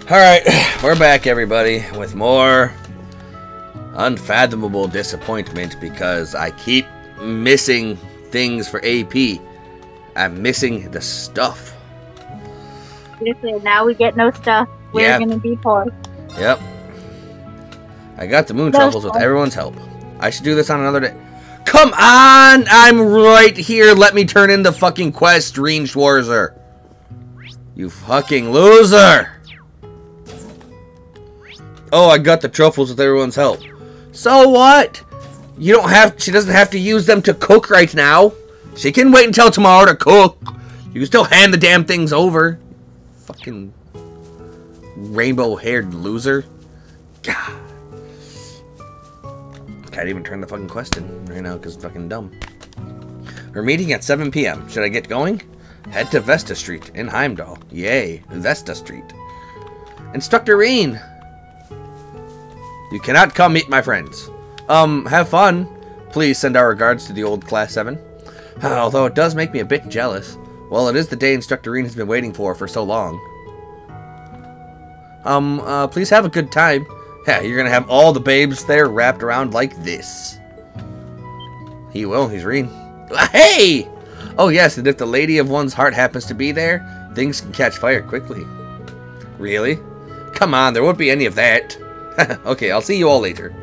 Alright, we're back, everybody, with more unfathomable disappointment because I keep missing things for AP. I'm missing the stuff. Seriously, now we get no stuff. We're gonna be poor. Yep. I got the moon truffles with everyone's help. I should do this on another day. Come on! I'm right here. Let me turn in the fucking quest, Reen Schwarzer. You fucking loser! Oh, I got the truffles with everyone's help. So what? You don't have. She doesn't have to use them to cook right now. She can wait until tomorrow to cook. You can still hand the damn things over. Fucking rainbow-haired loser. God. Can't even turn the fucking quest in right now because it's fucking dumb. We're meeting at 7 p.m. Should I get going? Head to Vesta Street in Heimdall. Yay, Vesta Street. Instructor Reen. You cannot come meet my friends. Have fun. Please send our regards to the old Class 7. Although it does make me a bit jealous. Well, it is the day Instructor Reen has been waiting for so long. Please have a good time. Yeah, you're gonna have all the babes there wrapped around like this. He will, he's Reen. Hey! Oh yes, and if the lady of one's heart happens to be there, things can catch fire quickly. Really? Come on, there won't be any of that. Okay, I'll see you all later.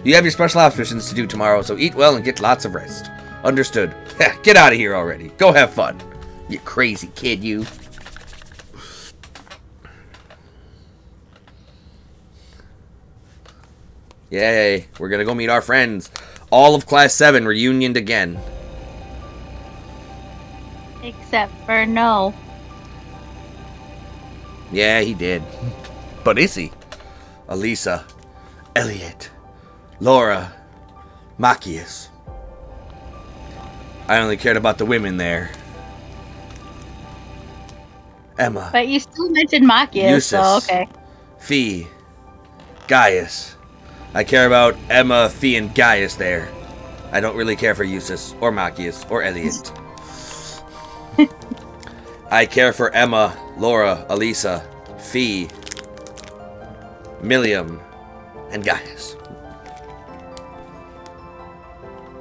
You have your special ops missions to do tomorrow, so eat well and get lots of rest. Understood. Get out of here already. Go have fun. You crazy kid, you. Yay, we're gonna go meet our friends. All of Class 7 reunioned again. Except for no. Yeah, he did. But is he? Elisa, Elliot, Laura, Machias. I only cared about the women there. Emma. But you still mentioned Machias, so okay. Fee, Gaius. I care about Emma, Fee, and Gaius there. I don't really care for Eustace, or Machias, or Elliot. I care for Emma, Laura, Elisa, Fee, Milliam, and Gaius.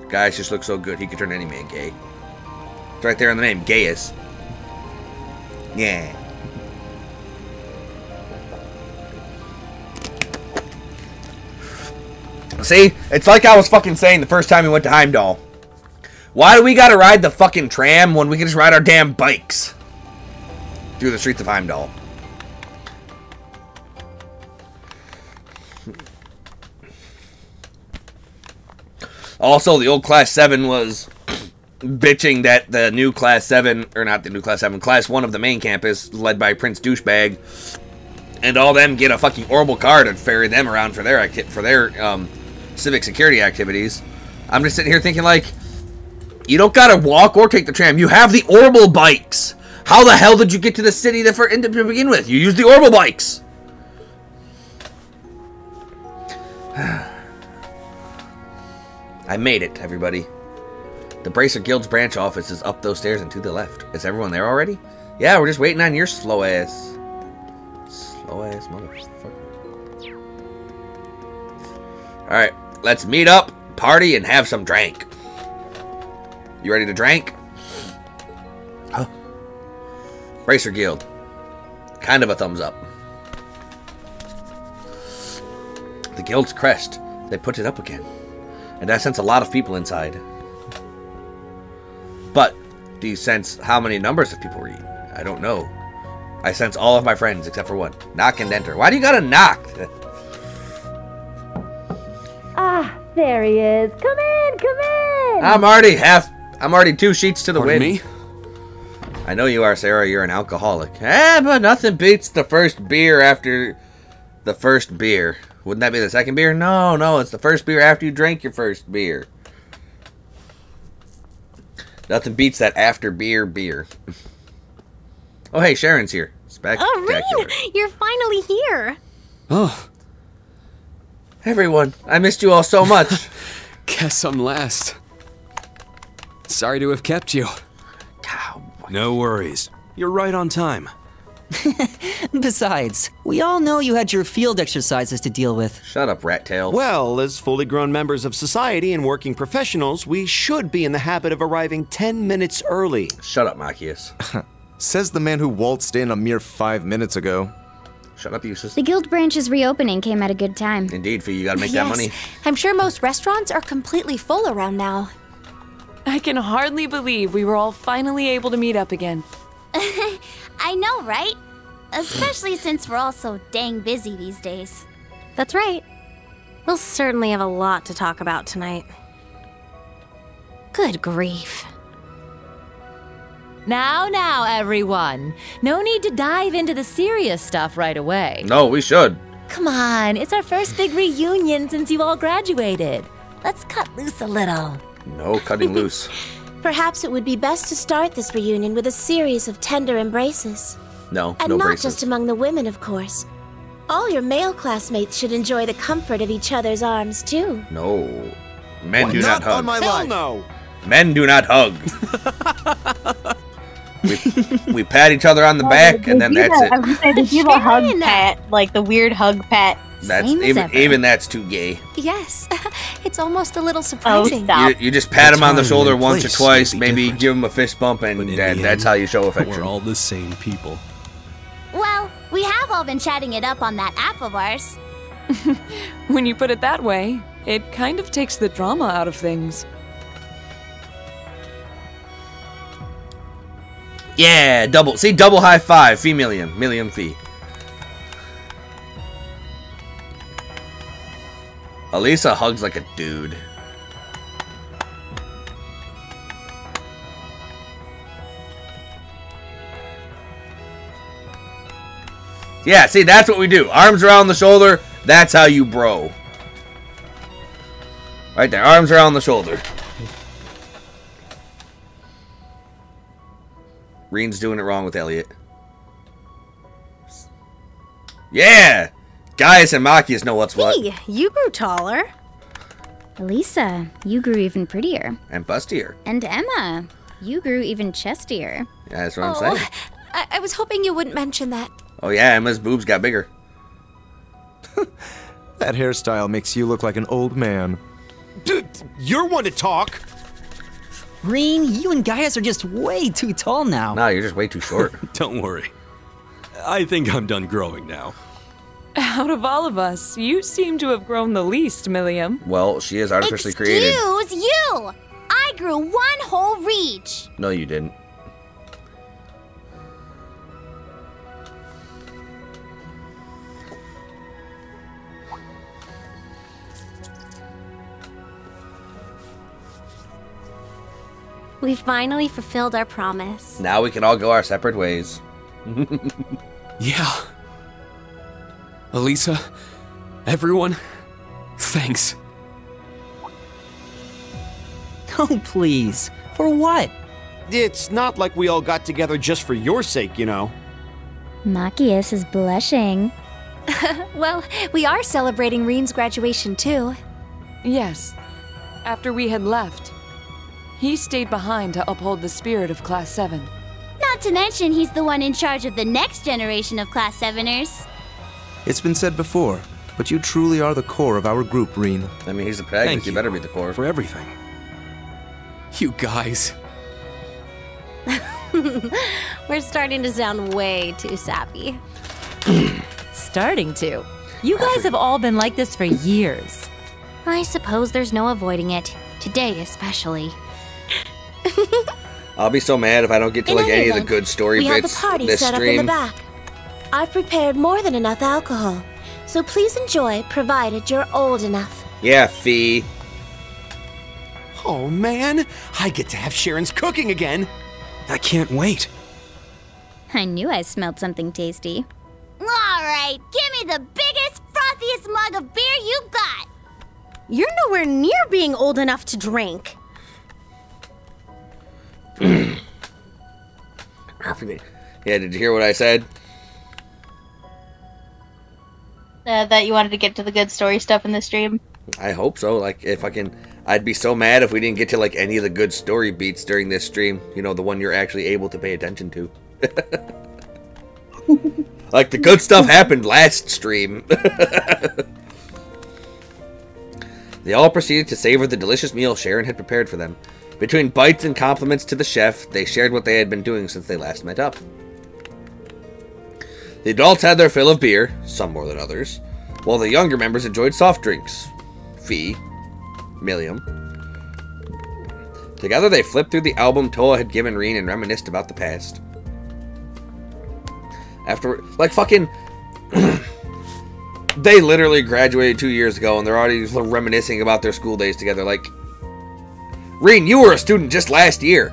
Gaius just looks so good, he could turn any man gay. It's right there in the name, Gaius. Yeah. See? It's like I was fucking saying the first time we went to Heimdall. Why do we gotta ride the fucking tram when we can just ride our damn bikes through the streets of Heimdall? Also, the old Class 7 was bitching that the new Class 7, or not the new Class 7, Class 1 of the main campus, led by Prince Douchebag, and all them get a fucking Orbital car to ferry them around for their civic security activities. I'm just sitting here thinking, like, you don't gotta walk or take the tram. You have the Orbital bikes. How the hell did you get to the city to begin with? You used the Orbital bikes. I made it, everybody. The Bracer Guild's branch office is up those stairs and to the left. Is everyone there already? Yeah, we're just waiting on your slow ass. Slow ass motherfucker. Alright, let's meet up, party, and have some drink. You ready to drink? Huh? Bracer Guild. Kind of a thumbs up. The guild's crest. They put it up again. And I sense a lot of people inside. But, do you sense how many numbers of people we're eating? I don't know. I sense all of my friends except for one. Knock and enter. Why do you gotta knock? Ah, there he is. Come in, come in. I'm already 2 sheets to the wind. Me? I know you are, Sarah. You're an alcoholic. But nothing beats the first beer after the first beer. Wouldn't that be the second beer? No, it's the first beer after you drank your first beer. Nothing beats that after beer. Oh, hey, Sharon's here. Spectacular. Oh, Reen, you're finally here. Oh. Everyone, I missed you all so much. Guess I'm last. Sorry to have kept you. No worries. You're right on time. Besides, we all know you had your field exercises to deal with. Shut up, rat tail. Well, as fully grown members of society and working professionals, we should be in the habit of arriving 10 minutes early. Shut up, Machias. Says the man who waltzed in a mere 5 minutes ago. Shut up, Eustace. The guild branch's reopening came at a good time. Indeed, Fee, you gotta make that money. I'm sure most restaurants are completely full around now. I can hardly believe we were all finally able to meet up again. I know, right? Especially since we're all so dang busy these days. That's right. We'll certainly have a lot to talk about tonight. Good grief. Now, everyone. No need to dive into the serious stuff right away. No, we should. Come on, it's our first big reunion since you all graduated. Let's cut loose a little. No cutting loose. Perhaps it would be best to start this reunion with a series of tender embraces. No, and no not braces. just among the women, of course. All your male classmates should enjoy the comfort of each other's arms, too. No. Men What? do not Not on hug. my Hell life. no! Men do not hug. we pat each other on the back, and then that's it. I was gonna say, they give a hug pat, like the weird hug pat. That's Same as ever. even that's too gay. Yes, it's almost a little surprising. You just pat him on the time shoulder and once or place twice, may be maybe different. give him a fist bump, and But in that's the end, how you show affection. We're all the same people. Well, we have all been chatting it up on that app of ours. When you put it that way, it kind of takes the drama out of things. Yeah, double high five, Fee Milliam Fee. Elisa hugs like a dude. Yeah, see, that's what we do. Arms around the shoulder, that's how you bro. Right there, arms around the shoulder. Reen's doing it wrong with Elliot. Yeah! Gaius and Machias know what's what. Hey, you grew taller. Elisa, you grew even prettier. And bustier. And Emma, you grew even chestier. Yeah, that's what I'm saying. I was hoping you wouldn't mention that. Oh yeah, Emma's boobs got bigger. That hairstyle makes you look like an old man. You're one to talk. Reen, you and Gaius are just way too tall now. No, you're just way too short. Don't worry. I think I'm done growing now. Out of all of us, you seem to have grown the least, Milliam. Well, she is artificially created. Excuse you! I grew one whole reach! No, you didn't. We finally fulfilled our promise. Now we can all go our separate ways. Yeah. Elisa, everyone, thanks. Oh, please. For what? It's not like we all got together just for your sake, you know. Machias is blushing. Well, we are celebrating Reen's graduation too. Yes. After we had left, he stayed behind to uphold the spirit of Class 7. Not to mention he's the one in charge of the next generation of Class 7ers. It's been said before, but you truly are the core of our group, Reen. I mean, he's the protagonist. Thank You you better be the core. for everything. You guys. We're starting to sound way too sappy. Starting to. You guys have all been like this for years. I suppose there's no avoiding it. Today especially. I'll be so mad if I don't get to In like any of the event, good story we have bits the party this set up in stream. the back. I've prepared more than enough alcohol, so please enjoy, provided you're old enough. Yeah, Fee. Oh man, I get to have Sharon's cooking again. I can't wait. I knew I smelled something tasty. Alright, give me the biggest, frothiest mug of beer you got! You're nowhere near being old enough to drink. Yeah, did you hear what I said? That you wanted to get to the good story stuff in the stream. I hope so. Like, if I can, I'd be so mad if we didn't get to like any of the good story beats during this stream. You know, the one you're actually able to pay attention to. Like, the good stuff happened last stream. They all proceeded to savor the delicious meal Sharon had prepared for them. Between bites and compliments to the chef, they shared what they had been doing since they last met up. The adults had their fill of beer, some more than others, while the younger members enjoyed soft drinks. Fee, Milliam. Together they flipped through the album Toa had given Reen and reminisced about the past. After, like, fucking... they literally graduated 2 years ago, and they're already reminiscing about their school days together. Like, Reen, you were a student just last year.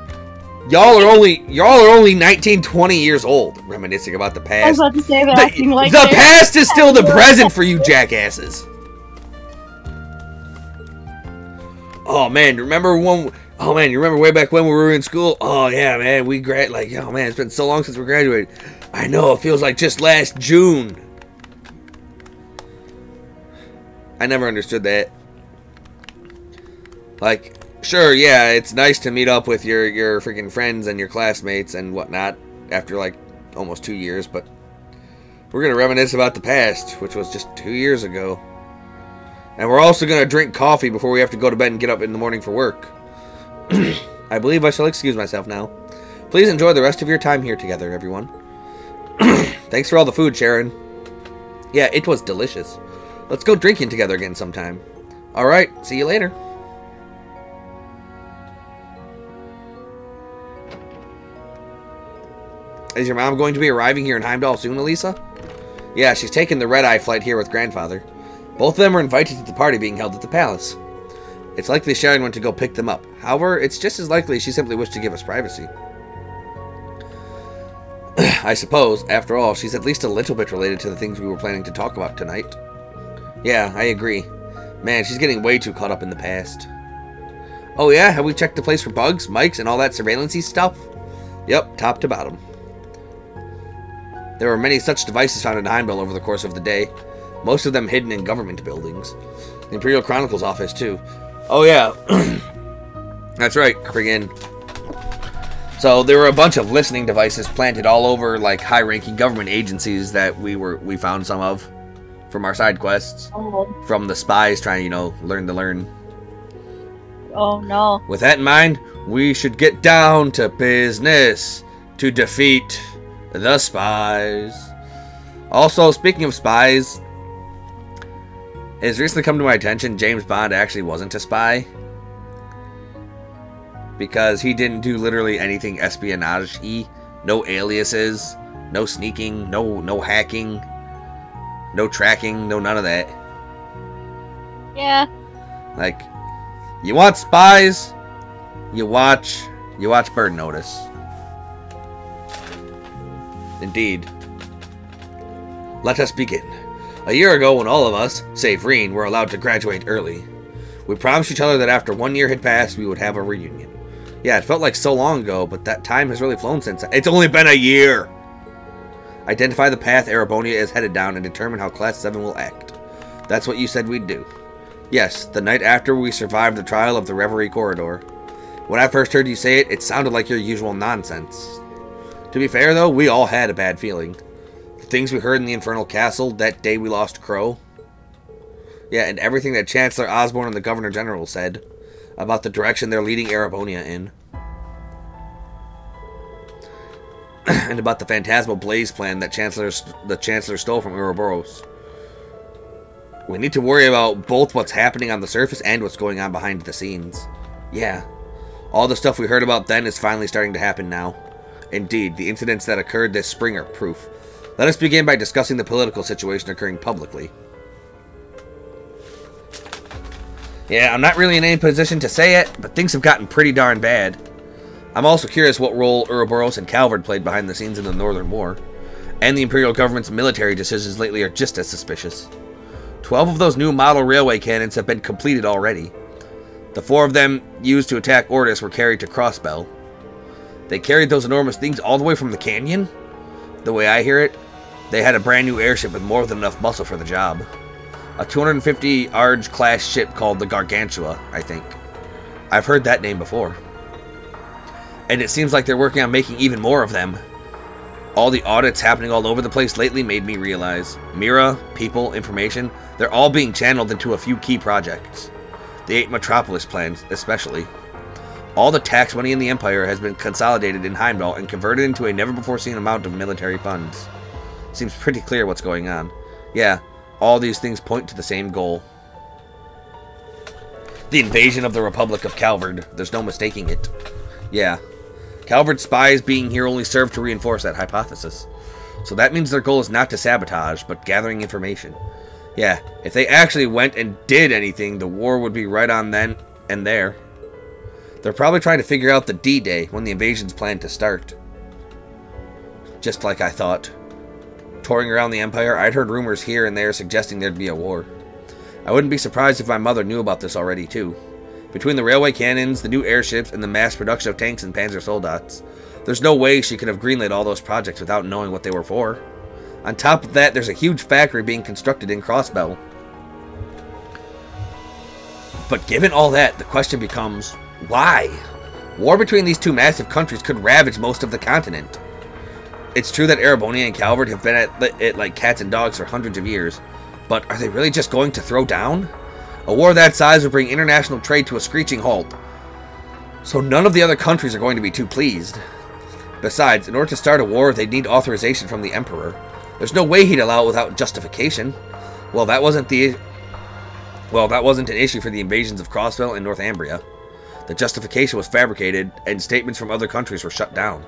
Y'all are only 19, 20 years old, reminiscing about the past. I was about to say that. The past is still the present for you jackasses. Oh man, remember when? Oh man, you remember way back when we were in school? Oh yeah, man, oh man, it's been so long since we graduated. I know, it feels like just last June. I never understood that. Like, sure, yeah, it's nice to meet up with your freaking friends and your classmates and whatnot after like almost 2 years, but we're gonna reminisce about the past, which was just 2 years ago. And we're also gonna drink coffee before we have to go to bed and get up in the morning for work. I believe I shall excuse myself now. Please enjoy the rest of your time here together, everyone. Thanks for all the food, Sharon. Yeah, it was delicious. Let's go drinking together again sometime. Alright, see you later. Is your mom going to be arriving here in Heimdall soon, Elisa? Yeah, she's taking the red-eye flight here with grandfather. Both of them are invited to the party being held at the palace. It's likely Sharon went to go pick them up. However, it's just as likely she simply wished to give us privacy. I suppose, after all, she's at least a little bit related to the things we were planning to talk about tonight. Yeah, I agree. Man, she's getting way too caught up in the past. Oh yeah, have we checked the place for bugs, mics, and all that surveillance-y stuff? Yep, top to bottom. There were many such devices found in Heimdall over the course of the day. Most of them hidden in government buildings. The Imperial Chronicles office, too. Oh yeah. That's right, friggin'. So there were a bunch of listening devices planted all over, like, high-ranking government agencies that we found some of from our side quests. Oh. From the spies trying, you know, learn to learn. Oh no. With that in mind, we should get down to business to defeat the spies. Also, speaking of spies, it has recently come to my attention James Bond actually wasn't a spy. Because he didn't do literally anything espionage-y. No aliases, no sneaking, no hacking, no tracking, no none of that. Yeah. Like, you want spies? You watch Burn Notice. Indeed. Let us begin. A year ago, when all of us, save Reen, were allowed to graduate early, we promised each other that after 1 year had passed, we would have a reunion. Yeah, it felt like so long ago, but that time has really flown since. It's only been a year! Identify the path Erebonia is headed down and determine how Class 7 will act. That's what you said we'd do. Yes, the night after we survived the trial of the Reverie Corridor. When I first heard you say it, it sounded like your usual nonsense. To be fair, though, we all had a bad feeling. The things we heard in the Infernal Castle, that day we lost Crow. Yeah, and everything that Chancellor Osborne and the Governor General said about the direction they're leading Erebonia in. And about the phantasmal blaze plan that the Chancellor stole from Ouroboros. We need to worry about both what's happening on the surface and what's going on behind the scenes. Yeah, all the stuff we heard about then is finally starting to happen now. Indeed, the incidents that occurred this spring are proof. Let us begin by discussing the political situation occurring publicly. Yeah, I'm not really in any position to say it, but things have gotten pretty darn bad. I'm also curious what role Ouroboros and Calvard played behind the scenes in the Northern War. And the Imperial government's military decisions lately are just as suspicious. 12 of those new model railway cannons have been completed already. The 4 of them used to attack Ortis were carried to Crossbell. They carried those enormous things all the way from the canyon? The way I hear it, they had a brand new airship with more than enough muscle for the job. A 250 Arge class ship called the Gargantua, I think. I've heard that name before. And it seems like they're working on making even more of them. All the audits happening all over the place lately made me realize Mira, people, information, they're all being channeled into a few key projects. The 8 Metropolis plans, especially. All the tax money in the Empire has been consolidated in Heimdall and converted into a never-before-seen amount of military funds. Seems pretty clear what's going on. Yeah, all these things point to the same goal. The invasion of the Republic of Calvard. There's no mistaking it. Yeah. Calvard's spies being here only serve to reinforce that hypothesis. So that means their goal is not to sabotage, but gathering information. Yeah, if they actually went and did anything, the war would be right on then and there. They're probably trying to figure out the D-Day when the invasion's planned to start. Just like I thought. Touring around the Empire, I'd heard rumors here and there suggesting there'd be a war. I wouldn't be surprised if my mother knew about this already, too. Between the railway cannons, the new airships, and the mass production of tanks and panzer soldats, there's no way she could have greenlit all those projects without knowing what they were for. On top of that, there's a huge factory being constructed in Crossbell. But given all that, the question becomes, why? War between these two massive countries could ravage most of the continent. It's true that Erebonia and Calvard have been at it like cats and dogs for hundreds of years, but are they really just going to throw down? A war that size would bring international trade to a screeching halt, so none of the other countries are going to be too pleased. Besides, in order to start a war, they'd need authorization from the Emperor. There's no way he'd allow it without justification. Well, that wasn't an issue for the invasions of Crossbell and Northumbria. The justification was fabricated, and statements from other countries were shut down.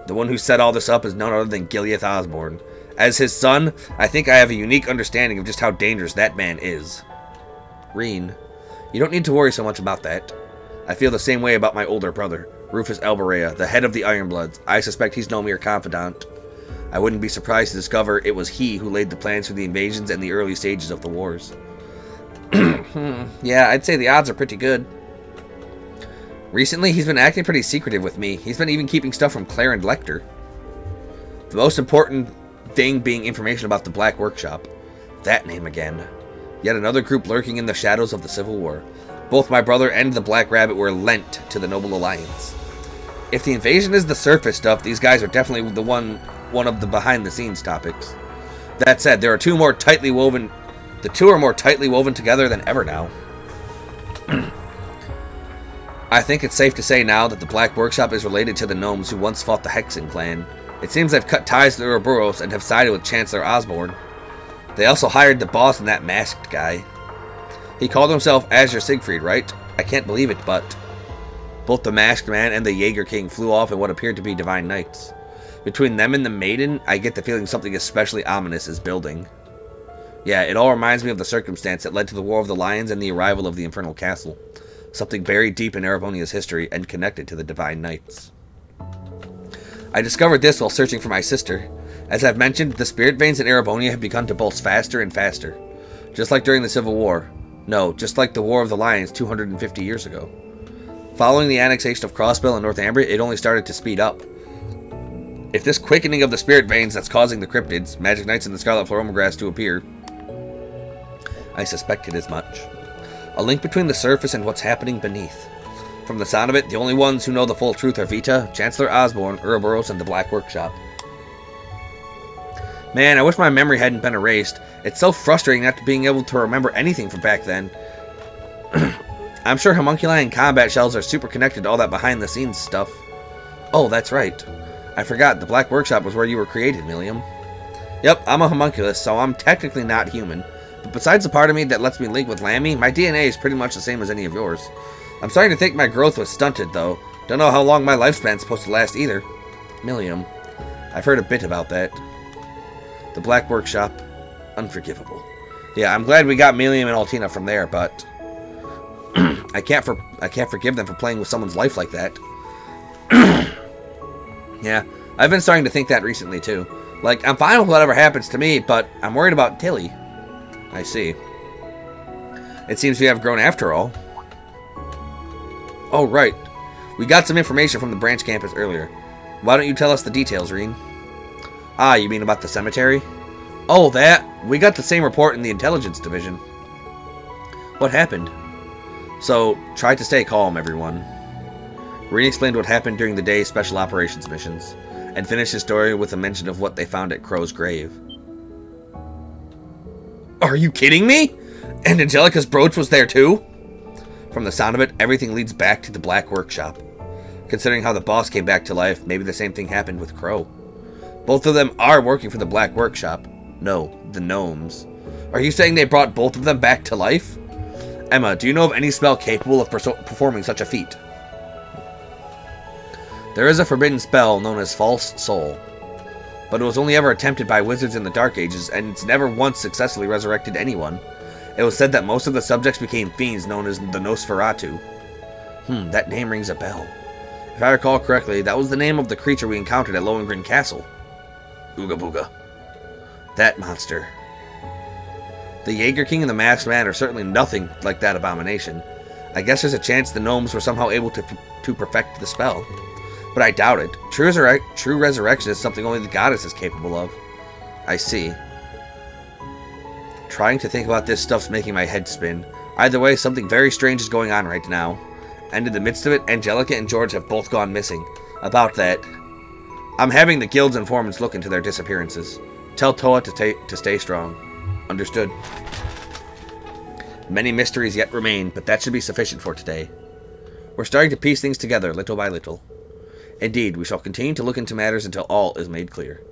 The one who set all this up is none other than Gileath Osborne. As his son, I think I have a unique understanding of just how dangerous that man is. Reen, you don't need to worry so much about that. I feel the same way about my older brother, Rufus Elberea, the head of the Ironbloods. I suspect he's no mere confidant. I wouldn't be surprised to discover it was he who laid the plans for the invasions and the early stages of the wars. Yeah, I'd say the odds are pretty good. Recently, he's been acting pretty secretive with me. He's been even keeping stuff from Claire and Lecter. The most important thing being information about the Black Workshop. That name again. Yet another group lurking in the shadows of the Civil War. Both my brother and the Black Rabbit were lent to the Noble Alliance. If the invasion is the surface stuff, these guys are definitely the one of the behind-the-scenes topics. That said, the two are more tightly woven together than ever now. I think it's safe to say now that the Black Workshop is related to the gnomes who once fought the Hexen clan. It seems they've cut ties to the Ouroboros and have sided with Chancellor Osborne. They also hired the boss and that masked guy. He called himself Azure Siegfried, right? I can't believe it, but both the Masked Man and the Jaeger King flew off in what appeared to be divine knights. Between them and the Maiden, I get the feeling something especially ominous is building. Yeah, it all reminds me of the circumstance that led to the War of the Lions and the arrival of the Infernal Castle. Something buried deep in Erebonia's history and connected to the Divine Knights. I discovered this while searching for my sister. As I've mentioned, the spirit veins in Erebonia have begun to pulse faster and faster. Just like during the Civil War. No, just like the War of the Lions 250 years ago. Following the annexation of Crossbell and Northumbria, it only started to speed up. If this quickening of the spirit veins that's causing the cryptids, Magic Knights, and the Scarlet Floromograss to appear, I suspected as much. A link between the surface and what's happening beneath. From the sound of it, the only ones who know the full truth are Vita, Chancellor Osborne, Ouroboros, and the Black Workshop. Man, I wish my memory hadn't been erased. It's so frustrating not being able to remember anything from back then. I'm sure homunculi and combat shells are super connected to all that behind-the-scenes stuff. Oh, that's right. I forgot, the Black Workshop was where you were created, Milliam. Yep, I'm a homunculus, so I'm technically not human. But besides the part of me that lets me link with Lammy, my DNA is pretty much the same as any of yours. I'm starting to think my growth was stunted, though. Don't know how long my lifespan's supposed to last either. Milliam. I've heard a bit about that. The Black Workshop. Unforgivable. Yeah, I'm glad we got Milliam and Altina from there, but I can't forgive them for playing with someone's life like that. Yeah, I've been starting to think that recently, too. Like, I'm fine with whatever happens to me, but I'm worried about Tilly. I see. It seems we have grown after all. Oh, right. We got some information from the branch campus earlier. Why don't you tell us the details, Reen? Ah, you mean about the cemetery? Oh, that. We got the same report in the intelligence division. What happened? So, try to stay calm, everyone. Reen explained what happened during the day's special operations missions, and finished his story with a mention of what they found at Crow's grave. Are you kidding me? And Angelica's brooch was there too? From the sound of it, everything leads back to the Black Workshop. Considering how the boss came back to life, maybe the same thing happened with Crow. Both of them are working for the Black Workshop. No, the gnomes. Are you saying they brought both of them back to life? Emma, do you know of any spell capable of performing such a feat? There is a forbidden spell known as False Soul, but it was only ever attempted by wizards in the Dark Ages, and it's never once successfully resurrected anyone. It was said that most of the subjects became fiends known as the Nosferatu. That name rings a bell. If I recall correctly, that was the name of the creature we encountered at Lohengrin Castle. Ooga booga. That monster. The Jaeger King and the Masked Man are certainly nothing like that abomination. I guess there's a chance the gnomes were somehow able to perfect the spell. But I doubt it. True resurrection is something only the goddess is capable of. I see. Trying to think about this stuff's making my head spin. Either way, something very strange is going on right now. And in the midst of it, Angelica and George have both gone missing. About that, I'm having the guild's informants look into their disappearances. Tell Toa to stay strong. Understood. Many mysteries yet remain, but that should be sufficient for today. We're starting to piece things together, little by little. Indeed, we shall continue to look into matters until all is made clear.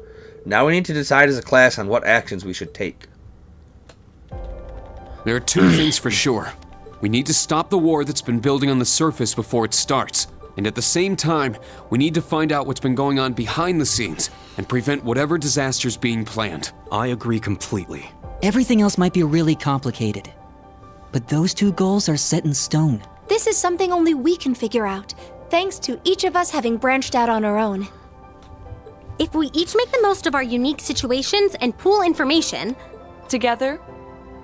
Now we need to decide as a class on what actions we should take. There are two things for sure. We need to stop the war that's been building on the surface before it starts. And at the same time, we need to find out what's been going on behind the scenes and prevent whatever disaster's being planned. I agree completely. Everything else might be really complicated, but those two goals are set in stone. This is something only we can figure out, thanks to each of us having branched out on our own. If we each make the most of our unique situations and pool information, together,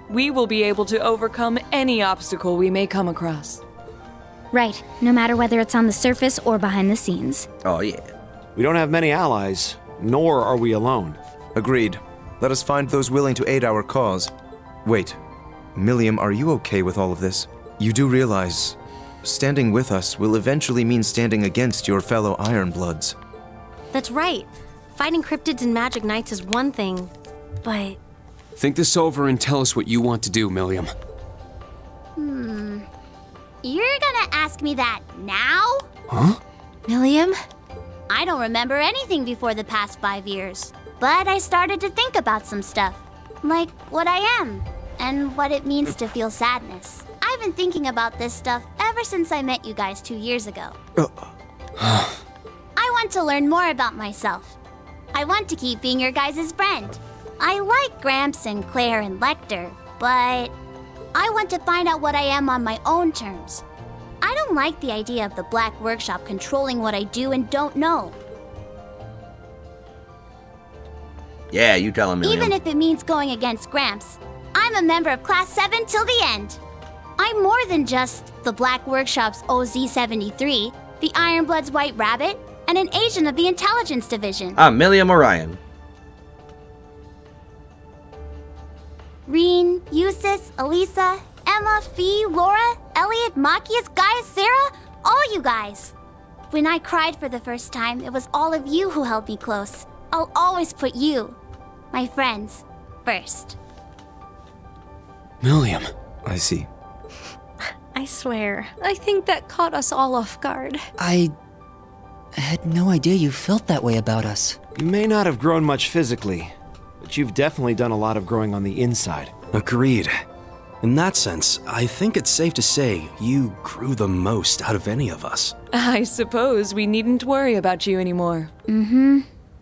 we will be able to overcome any obstacle we may come across. Right, no matter whether it's on the surface or behind the scenes. Oh, yeah. We don't have many allies, nor are we alone. Agreed. Let us find those willing to aid our cause. Wait, Milliam, are you okay with all of this? You do realize standing with us will eventually mean standing against your fellow Ironbloods. That's right. Fighting cryptids and magic knights is one thing, but... Think this over and tell us what you want to do, Milliam. You're gonna ask me that now? Huh? Milliam? I don't remember anything before the past 5 years. But I started to think about some stuff. Like what I am, and what it means to feel sadness. I've been thinking about this stuff ever since I met you guys 2 years ago. I want to learn more about myself. I want to keep being your guys' friend. I like Gramps and Claire and Lecter, but I want to find out what I am on my own terms. I don't like the idea of the Black Workshop controlling what I do and don't know. Yeah, you tell him, Milliam. Even if it means going against Gramps, I'm a member of Class 7 till the end. I'm more than just the Black Workshop's OZ-73, the Ironblood's White Rabbit, and an agent of the Intelligence Division. I'm Milliam Orion. Reen, Eustace, Elisa, Emma, Fee, Laura, Elliot, Machias, Gaius, Sarah, all you guys. When I cried for the first time, it was all of you who held me close. I'll always put you, my friends, first. Milliam. I see. I swear, I think that caught us all off guard. I had no idea you felt that way about us. You may not have grown much physically, but you've definitely done a lot of growing on the inside. Agreed. In that sense, I think it's safe to say you grew the most out of any of us. I suppose we needn't worry about you anymore.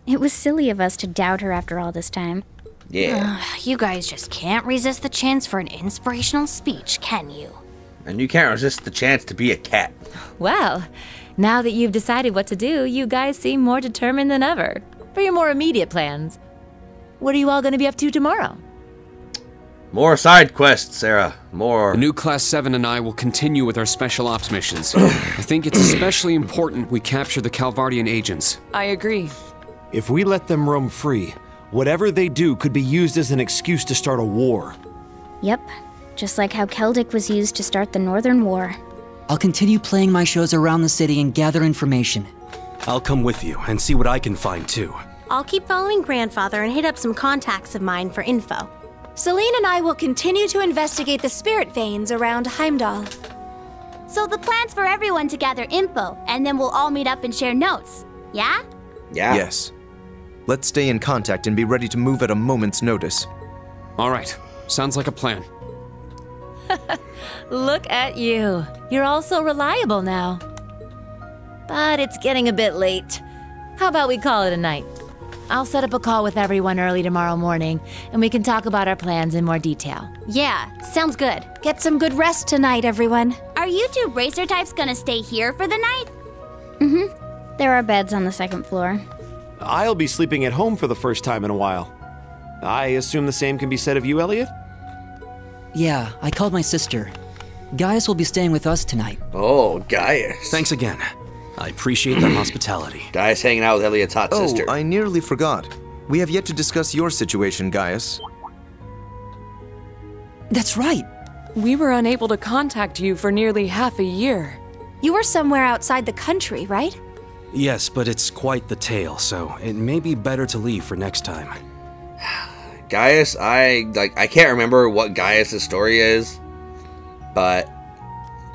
It was silly of us to doubt her after all this time. Yeah. You guys just can't resist the chance for an inspirational speech, can you? And you can't resist the chance to be a cat. Well, now that you've decided what to do, you guys seem more determined than ever. For your more immediate plans, what are you all going to be up to tomorrow? More side quests, Sarah. More. The new Class 7 and I will continue with our special ops missions. I think it's especially important we capture the Calvardian agents. I agree. If we let them roam free, whatever they do could be used as an excuse to start a war. Yep, just like how Keldic was used to start the Northern War. I'll continue playing my shows around the city and gather information. I'll come with you and see what I can find too. I'll keep following Grandfather and hit up some contacts of mine for info. Celine and I will continue to investigate the spirit veins around Heimdall. So the plan's for everyone to gather info, and then we'll all meet up and share notes. Yeah? Yeah. Yes. Let's stay in contact and be ready to move at a moment's notice. All right. Sounds like a plan. Look at you. You're all so reliable now. But it's getting a bit late. How about we call it a night? I'll set up a call with everyone early tomorrow morning, and we can talk about our plans in more detail. Yeah, sounds good. Get some good rest tonight, everyone. Are you two racer types gonna stay here for the night? Mm-hmm. There are beds on the second floor. I'll be sleeping at home for the first time in a while. I assume the same can be said of you, Elliot? Yeah, I called my sister. Gaius will be staying with us tonight. Oh, Gaius. Thanks again. I appreciate the hospitality. Gaius hanging out with Elliot's hot sister. Oh, I nearly forgot. We have yet to discuss your situation, Gaius. That's right. We were unable to contact you for nearly half a year. You were somewhere outside the country, right? Yes, but it's quite the tale, so it may be better to leave for next time. Gaius, I can't remember what Gaius' story is, but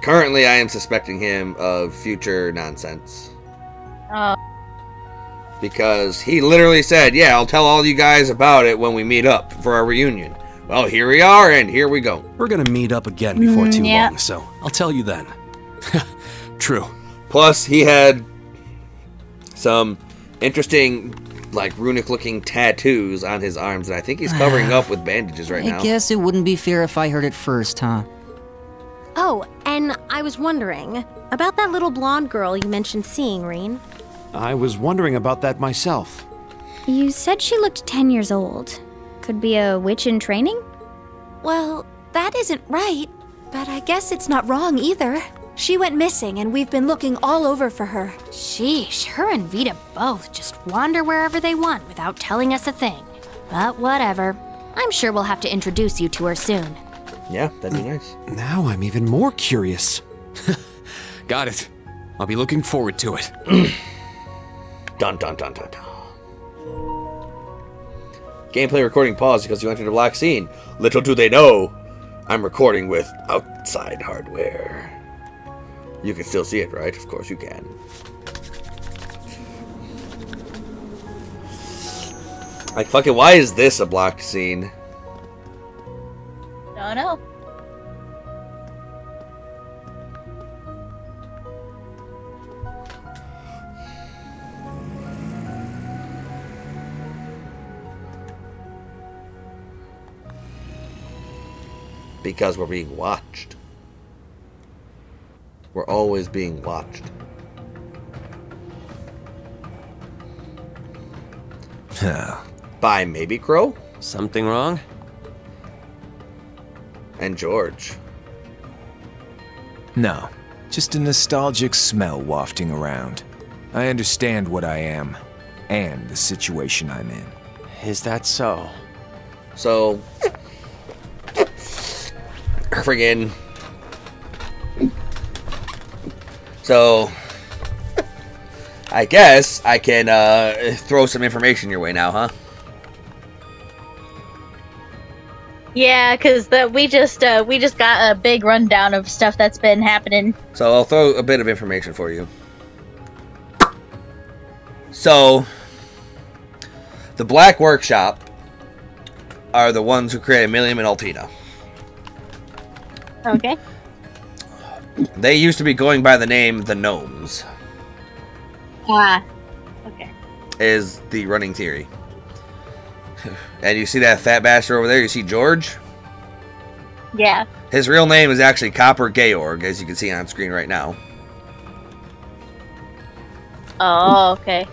currently I am suspecting him of future nonsense. Because he literally said, yeah, I'll tell all you guys about it when we meet up for our reunion. Well, here we are, and here we go. We're gonna meet up again before too long, so I'll tell you then. True. Plus, he had some interesting, like, runic-looking tattoos on his arms, and I think he's covering up with bandages right now. I guess it wouldn't be fair if I heard it first, huh? Oh, and I was wondering about that little blonde girl you mentioned seeing, Reen. I was wondering about that myself. You said she looked 10 years old. Could be a witch in training? Well, that isn't right, but I guess it's not wrong either. She went missing, and we've been looking all over for her. Sheesh, her and Vita both just wander wherever they want without telling us a thing. But whatever. I'm sure we'll have to introduce you to her soon. Yeah, that'd be nice. Now I'm even more curious. Got it. I'll be looking forward to it. Dun dun dun dun dun. Gameplay recording paused because you entered a black scene. Little do they know, I'm recording with outside hardware. You can still see it, right? Of course you can. Like, fucking, why is this a blocked scene? Don't know. Because we're being watched. We're always being watched. By maybe Crow? Something wrong? And George. No, just a nostalgic smell wafting around. I understand what I am, and the situation I'm in. Is that so? So, friggin'. So, I guess I can throw some information your way now, huh? Yeah, because we just got a big rundown of stuff that's been happening. So I'll throw a bit of information for you. So, the Black Workshop are the ones who created Millium and Altina. Okay. They used to be going by the name the Gnomes. Ah. Okay. Is the running theory. And you see that fat bastard over there? You see George? Yeah. His real name is actually Copper Georg, as you can see on screen right now. Oh, okay.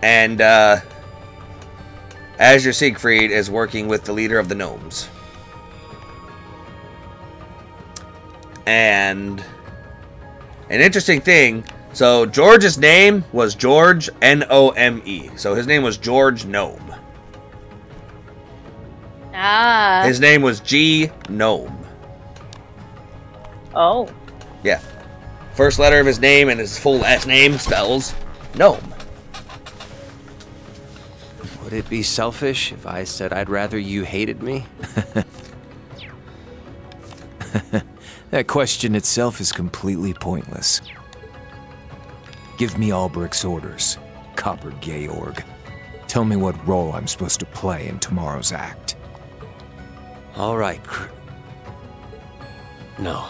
And Azure Siegfried is working with the leader of the Gnomes. And an interesting thing, so George's name was George N-O-M-E. So his name was George Gnome. Ah. His name was G Gnome. Oh. Yeah. First letter of his name and his full last name spells gnome. Would it be selfish if I said I'd rather you hated me? That question itself is completely pointless. Give me Albrecht's orders, Copper Georg. Tell me what role I'm supposed to play in tomorrow's act. All right, No.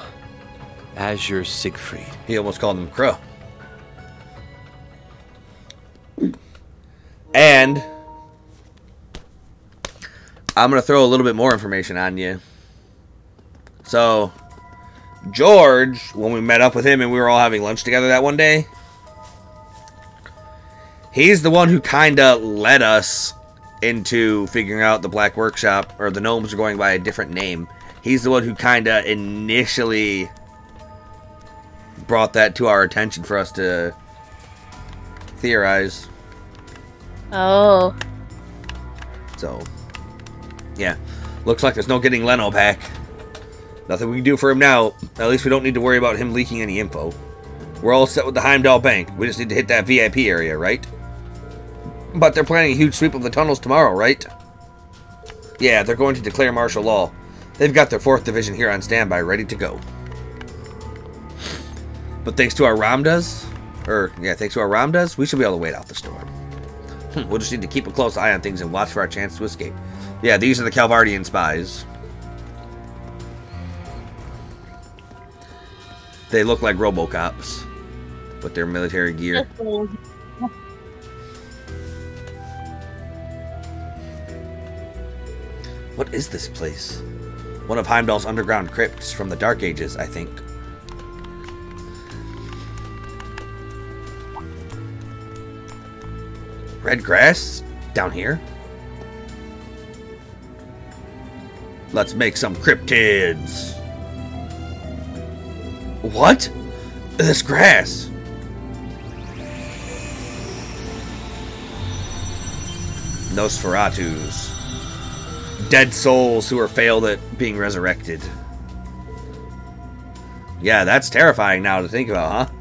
Azure Siegfried. He almost called him Crow. And I'm going to throw a little bit more information on you. So, George, when we met up with him and we were all having lunch together that one day, he's the one who kind of led us into figuring out the Black Workshop, or the gnomes are going by a different name. He's the one who kind of initially brought that to our attention for us to theorize. Oh. So, yeah. Looks like there's no getting Leno back. Nothing we can do for him now. At least we don't need to worry about him leaking any info. We're all set with the Heimdall Bank. We just need to hit that VIP area, right? But they're planning a huge sweep of the tunnels tomorrow, right? Yeah, they're going to declare martial law. They've got their 4th Division here on standby, ready to go. But thanks to our Ramdas, we should be able to wait out the storm. We'll just need to keep a close eye on things and watch for our chance to escape. Yeah, these are the Calvardian spies. They look like Robocops with their military gear. What is this place? One of Heimdall's underground crypts from the Dark Ages, I think. Red grass? Down here? Let's make some cryptids. What? This grass. Nosferatus. Dead souls who are failed at being resurrected. Yeah, that's terrifying now to think about, huh?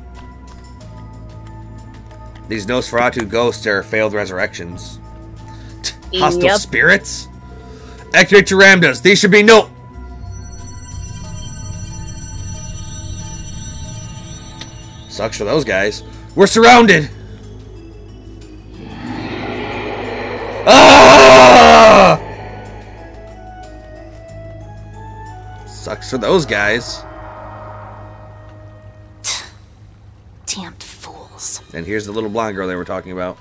These Nosferatu ghosts are failed resurrections. Hostile spirits? Activate your Ramdas. These should be no... Sucks for those guys. We're surrounded! Ah! Sucks for those guys. Damned fools. And here's the little blonde girl they were talking about.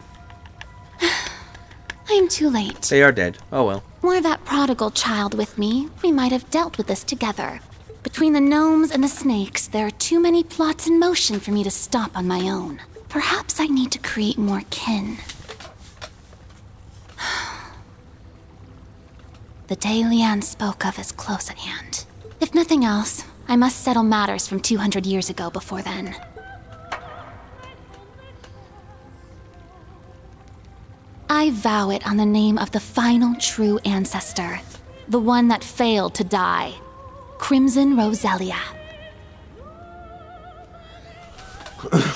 I am too late. They are dead. Oh well. Were that prodigal child with me, we might have dealt with this together. Between the gnomes and the snakes, there are too many plots in motion for me to stop on my own. Perhaps I need to create more kin. The day Leanne spoke of is close at hand. If nothing else, I must settle matters from 200 years ago before then. I vow it on the name of the final true ancestor, the one that failed to die, Crimson Roselia.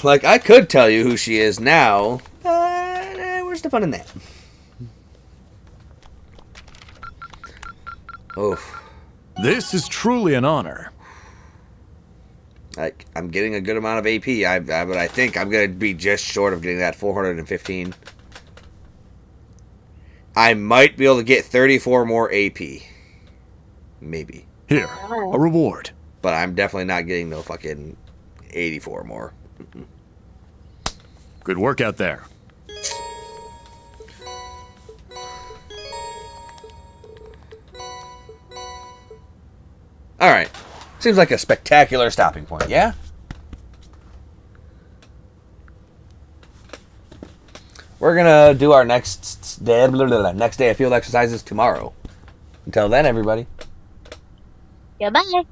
Like, I could tell you who she is now, but where's the fun in that? Oh. This is truly an honor. I'm getting a good amount of AP, but I think I'm going to be just short of getting that 415. I might be able to get 34 more AP. Maybe. Here, a reward. But I'm definitely not getting no fucking 84 more. Good work out there. Alright. Seems like a spectacular stopping point, yeah? We're gonna do our next day of field exercises tomorrow. Until then, everybody. Goodbye.